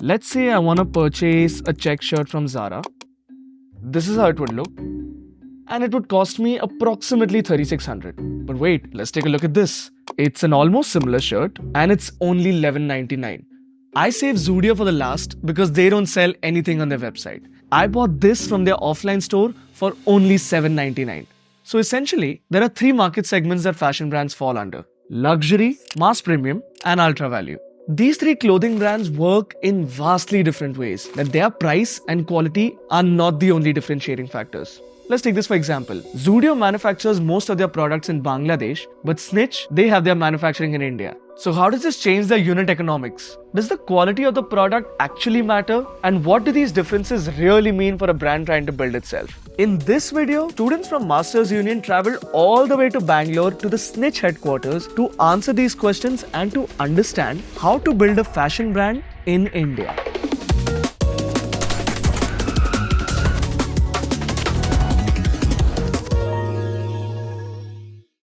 Let's say I want to purchase a check shirt from Zara. This is how it would look. And it would cost me approximately 3600. But wait, let's take a look at this. It's an almost similar shirt and it's only 1199. I saved Zudio for the last because they don't sell anything on their website. I bought this from their offline store for only 799. So essentially, there are three market segments that fashion brands fall under: luxury, mass premium, and ultra value. These three clothing brands work in vastly different ways, that their price and quality are not the only differentiating factors. Let's take this for example. Zudio manufactures most of their products in Bangladesh, but Snitch, they have their manufacturing in India. So how does this change their unit economics? Does the quality of the product actually matter? And what do these differences really mean for a brand trying to build itself? In this video, students from Masters Union traveled all the way to Bangalore to the Snitch headquarters to answer these questions and to understand how to build a fashion brand in India.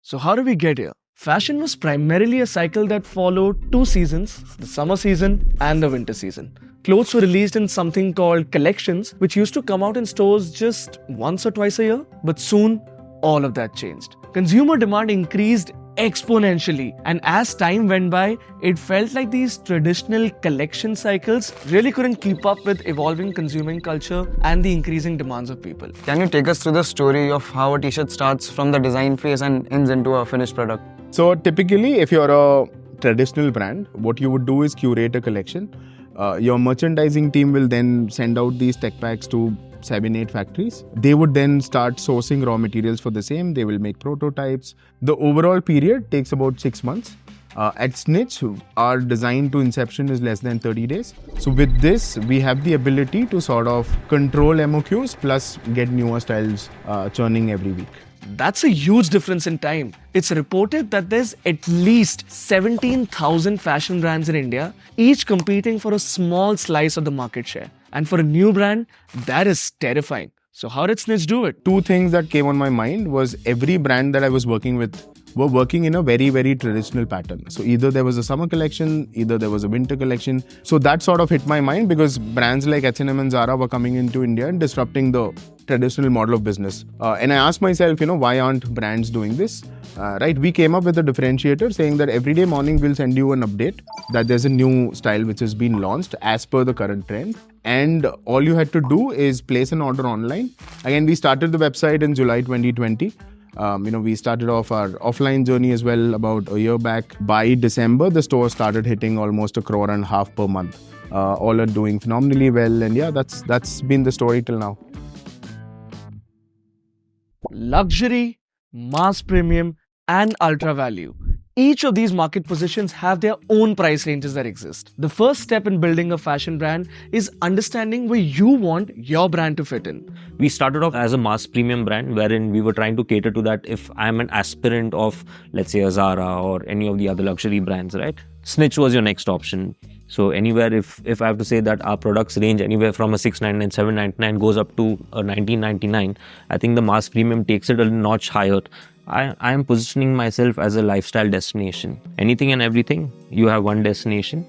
So how do we get here? Fashion was primarily a cycle that followed two seasons, the summer season and the winter season. Clothes were released in something called collections, which used to come out in stores just once or twice a year. But soon, all of that changed. Consumer demand increased exponentially, and as time went by, it felt like these traditional collection cycles really couldn't keep up with evolving consuming culture and the increasing demands of people. Can you take us through the story of how a t-shirt starts from the design phase and ends into a finished product? So typically, if you're a traditional brand, what you would do is curate a collection. Your merchandising team will then send out these tech packs to 7-8 factories. They would then start sourcing raw materials for the same. They will make prototypes. The overall period takes about 6 months. At Snitch, our design to inception is less than 30 days. So with this, we have the ability to sort of control MOQs plus get newer styles churning every week. That's a huge difference in time. It's reported that there's at least 17,000 fashion brands in India, each competing for a small slice of the market share. And for a new brand, that is terrifying. So how did Snitch do it? Two things that came on my mind was every brand that I was working with were working in a very, very traditional pattern. So either there was a summer collection, either there was a winter collection. So that sort of hit my mind because brands like H&M and Zara were coming into India and disrupting the traditional model of business. And I asked myself, why aren't brands doing this? We came up with a differentiator saying that every day morning we'll send you an update that there's a new style which has been launched as per the current trend. And all you had to do is place an order online. Again, we started the website in July 2020. We started off our offline journey as well about a year back. By December, the store started hitting almost 1.5 crore per month. All are doing phenomenally well. And yeah, that's been the story till now. Luxury, mass premium, and ultra value. Each of these market positions have their own price ranges that exist. The first step in building a fashion brand is understanding where you want your brand to fit in. We started off as a mass premium brand wherein we were trying to cater to that if I'm an aspirant of, let's say, a Zara or any of the other luxury brands, right? Snitch was your next option. So anywhere, if I have to say that our products range anywhere from a 699, 799 goes up to a 1999, I think the mass premium takes it a notch higher. I am positioning myself as a lifestyle destination. Anything and everything, you have one destination,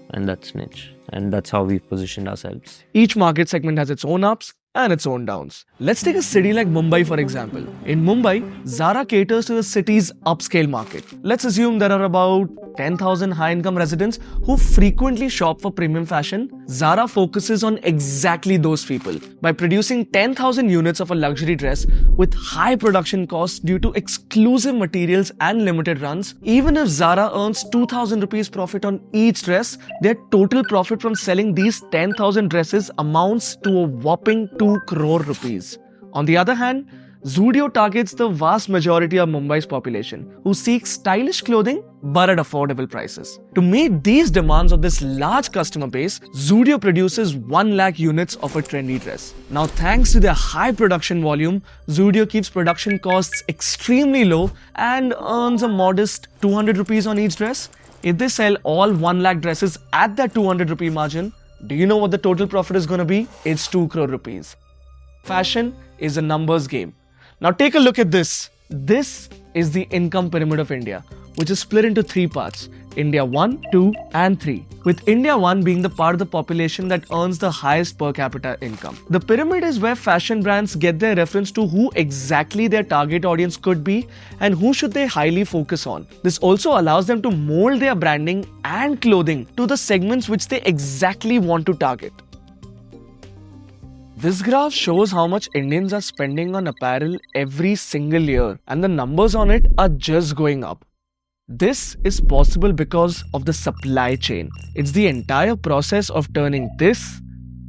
and that's Snitch. And that's how we've positioned ourselves. Each market segment has its own ups and its own downs. Let's take a city like Mumbai for example. In Mumbai, Zara caters to the city's upscale market. Let's assume there are about 10,000 high-income residents who frequently shop for premium fashion. Zara focuses on exactly those people by producing 10,000 units of a luxury dress with high production costs due to exclusive materials and limited runs. Even if Zara earns 2,000 rupees profit on each dress, their total profit from selling these 10,000 dresses amounts to a whopping 2 crore rupees. On the other hand, Zudio targets the vast majority of Mumbai's population who seek stylish clothing but at affordable prices. To meet these demands of this large customer base, Zudio produces 1 lakh units of a trendy dress. Now, thanks to their high production volume, Zudio keeps production costs extremely low and earns a modest 200 rupees on each dress. If they sell all 1 lakh dresses at that 200 rupee margin, do you know what the total profit is going to be? It's 2 crore rupees. Fashion is a numbers game. Now take a look at this. This is the income pyramid of India. which is split into three parts: India 1, 2, and 3. With India 1 being the part of the population that earns the highest per capita income. The pyramid is where fashion brands get their reference to who exactly their target audience could be and who should they highly focus on. This also allows them to mold their branding and clothing to the segments which they exactly want to target. This graph shows how much Indians are spending on apparel every single year, and the numbers on it are just going up. This is possible because of the supply chain. It's the entire process of turning this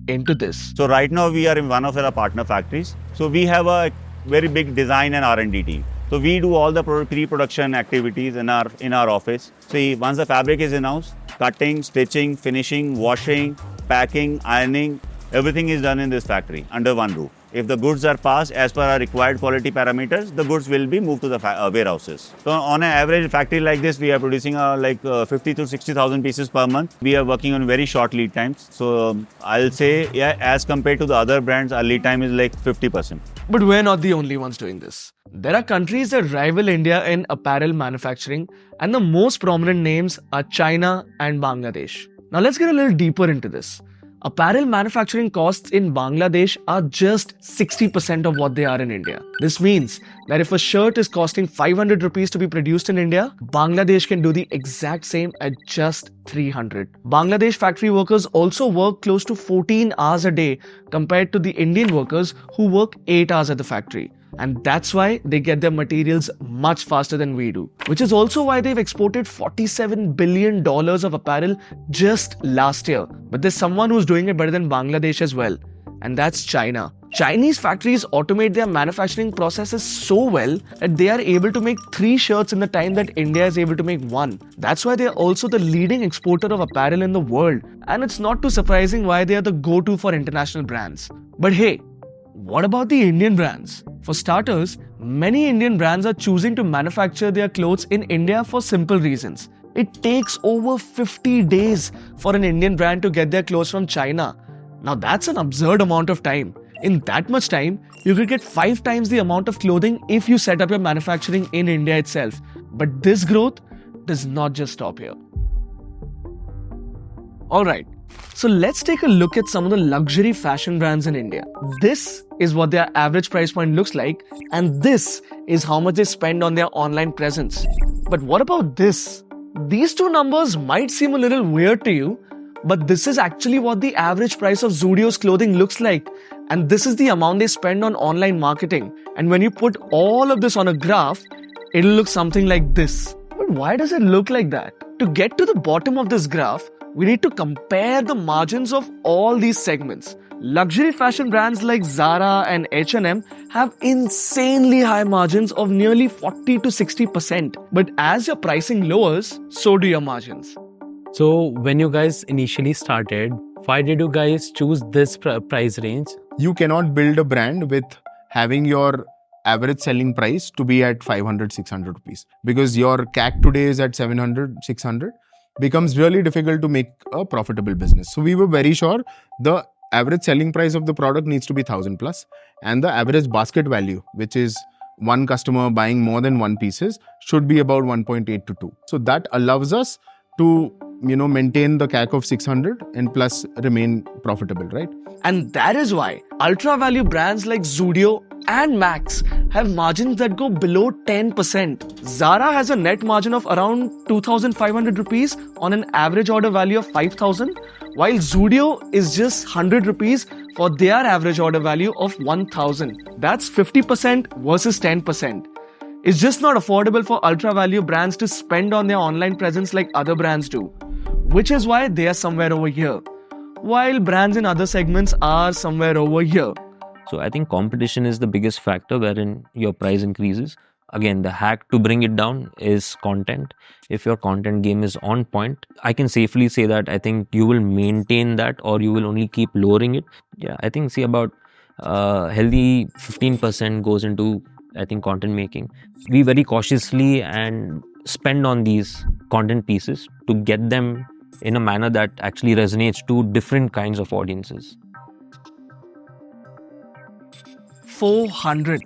into this. So right now we are in one of our partner factories. So we have a very big design and R&D team. So we do all the pre-production activities in our office. See, once the fabric is announced, cutting, stitching, finishing, washing, packing, ironing, everything is done in this factory under one roof. If the goods are passed as per our required quality parameters, the goods will be moved to the warehouses. So on an average factory like this, we are producing 50 to 60,000 pieces per month. We are working on very short lead times. So I'll say, yeah, as compared to the other brands, our lead time is like 50%. But we're not the only ones doing this. There are countries that rival India in apparel manufacturing, and the most prominent names are China and Bangladesh. Now let's get a little deeper into this. Apparel manufacturing costs in Bangladesh are just 60% of what they are in India. This means that if a shirt is costing 500 rupees to be produced in India, Bangladesh can do the exact same at just 300. Bangladesh factory workers also work close to 14 hours a day compared to the Indian workers who work 8 hours at the factory. And that's why they get their materials much faster than we do. Which is also why they've exported $47 billion of apparel just last year. But there's someone who's doing it better than Bangladesh as well. And that's China. Chinese factories automate their manufacturing processes so well that they are able to make 3 shirts in the time that India is able to make 1. That's why they are also the leading exporter of apparel in the world. And it's not too surprising why they are the go-to for international brands. But hey, what about the Indian brands? For starters, many Indian brands are choosing to manufacture their clothes in India for simple reasons. It takes over 50 days for an Indian brand to get their clothes from China. Now that's an absurd amount of time. In that much time, you could get 5 times the amount of clothing if you set up your manufacturing in India itself. But this growth does not just stop here. Alright, so let's take a look at some of the luxury fashion brands in India. This is what their average price point looks like, and this is how much they spend on their online presence. But what about this? These two numbers might seem a little weird to you, but this is actually what the average price of Zudio's clothing looks like. And this is the amount they spend on online marketing. And when you put all of this on a graph, it'll look something like this. But why does it look like that? To get to the bottom of this graph, we need to compare the margins of all these segments. Luxury fashion brands like Zara and H&M have insanely high margins of nearly 40 to 60%. But as your pricing lowers, so do your margins. So when you guys initially started, why did you guys choose this price range? You cannot build a brand with having your average selling price to be at 500, 600 rupees. Because your CAC today is at 700, 600. Becomes really difficult to make a profitable business. So we were very sure the average selling price of the product needs to be 1,000 plus, and the average basket value, which is one customer buying more than one pieces, should be about 1.8 to 2. So that allows us to maintain the CAC of 600 and plus remain profitable, right? And that is why ultra value brands like Zudio and Max have margins that go below 10%. Zara has a net margin of around 2,500 rupees on an average order value of 5,000, while Zudio is just 100 rupees for their average order value of 1,000. That's 50% versus 10%. It's just not affordable for ultra value brands to spend on their online presence like other brands do, which is why they are somewhere over here, while brands in other segments are somewhere over here. So I think competition is the biggest factor wherein your price increases. Again, the hack to bring it down is content. If your content game is on point, I can safely say that I think you will maintain that, or you will only keep lowering it. Yeah, I think about healthy 15% goes into, I think, content making. We very cautiously and spend on these content pieces to get them in a manner that actually resonates to different kinds of audiences. 400.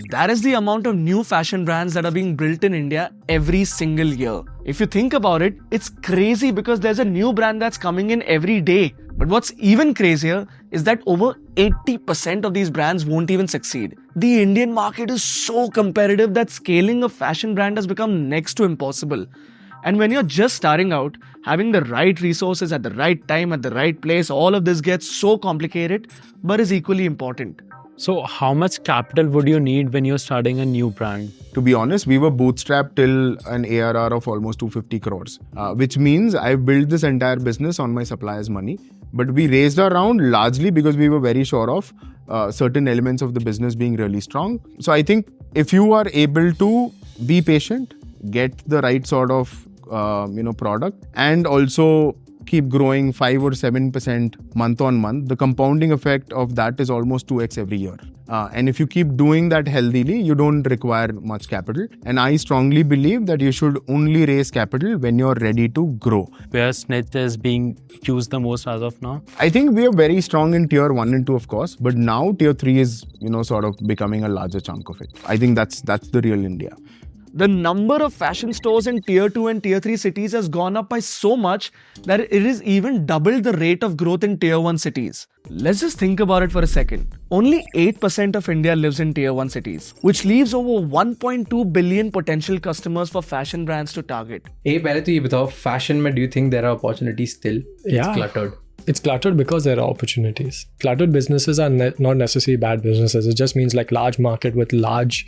That is the amount of new fashion brands that are being built in India every single year. If you think about it, it's crazy because there's a new brand that's coming in every day. But what's even crazier is that over 80% of these brands won't even succeed. The Indian market is so competitive that scaling a fashion brand has become next to impossible. And when you're just starting out, having the right resources at the right time, at the right place, all of this gets so complicated, but is equally important. So how much capital would you need when you're starting a new brand? To be honest, we were bootstrapped till an ARR of almost 250 crores, which means I built this entire business on my suppliers' money. But we raised our round largely because we were very sure of certain elements of the business being really strong. So I think if you are able to be patient, get the right sort of product, and also keep growing 5 or 7% month on month, the compounding effect of that is almost 2x every year. And if you keep doing that healthily, you don't require much capital. And I strongly believe that you should only raise capital when you're ready to grow. Where Snitch is being used the most as of now? I think we are very strong in tier 1 and 2, of course, but now tier 3 is, sort of becoming a larger chunk of it. I think that's the real India. The number of fashion stores in tier 2 and tier 3 cities has gone up by so much that it is even doubled the rate of growth in tier 1 cities. Let's just think about it for a second. Only 8% of India lives in tier 1 cities, which leaves over 1.2 billion potential customers for fashion brands to target. पहले तो ये बताओ, fashion में do you think there are opportunities still? Yeah. It's cluttered. It's cluttered because there are opportunities. Cluttered businesses are not necessarily bad businesses. It just means like large market with large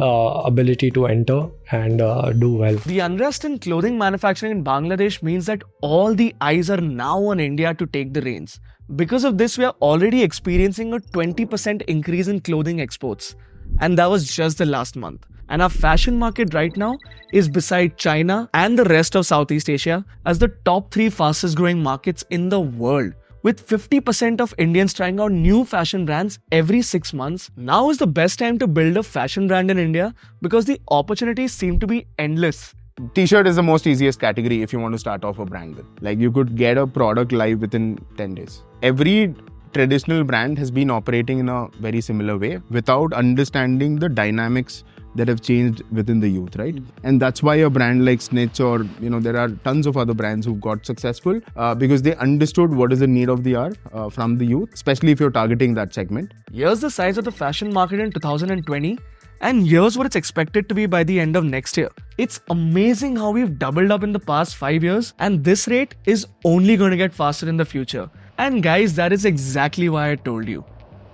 ability to enter and do well. The unrest in clothing manufacturing in Bangladesh means that all the eyes are now on India to take the reins. Because of this, we are already experiencing a 20% increase in clothing exports. And that was just the last month. And our fashion market right now is beside China and the rest of Southeast Asia as the top 3 fastest growing markets in the world. With 50% of Indians trying out new fashion brands every 6 months, now is the best time to build a fashion brand in India because the opportunities seem to be endless. T-shirt is the most easiest category if you want to start off a brand with. Like you could get a product live within 10 days. Every traditional brand has been operating in a very similar way without understanding the dynamics that have changed within the youth, right? And that's why a brand like Snitch or, there are tons of other brands who got successful because they understood what is the need of the hour from the youth, especially if you're targeting that segment. Here's the size of the fashion market in 2020 and here's what it's expected to be by the end of next year. It's amazing how we've doubled up in the past 5 years and this rate is only going to get faster in the future. And guys, that is exactly why I told you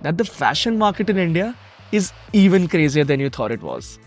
that the fashion market in India is even crazier than you thought it was.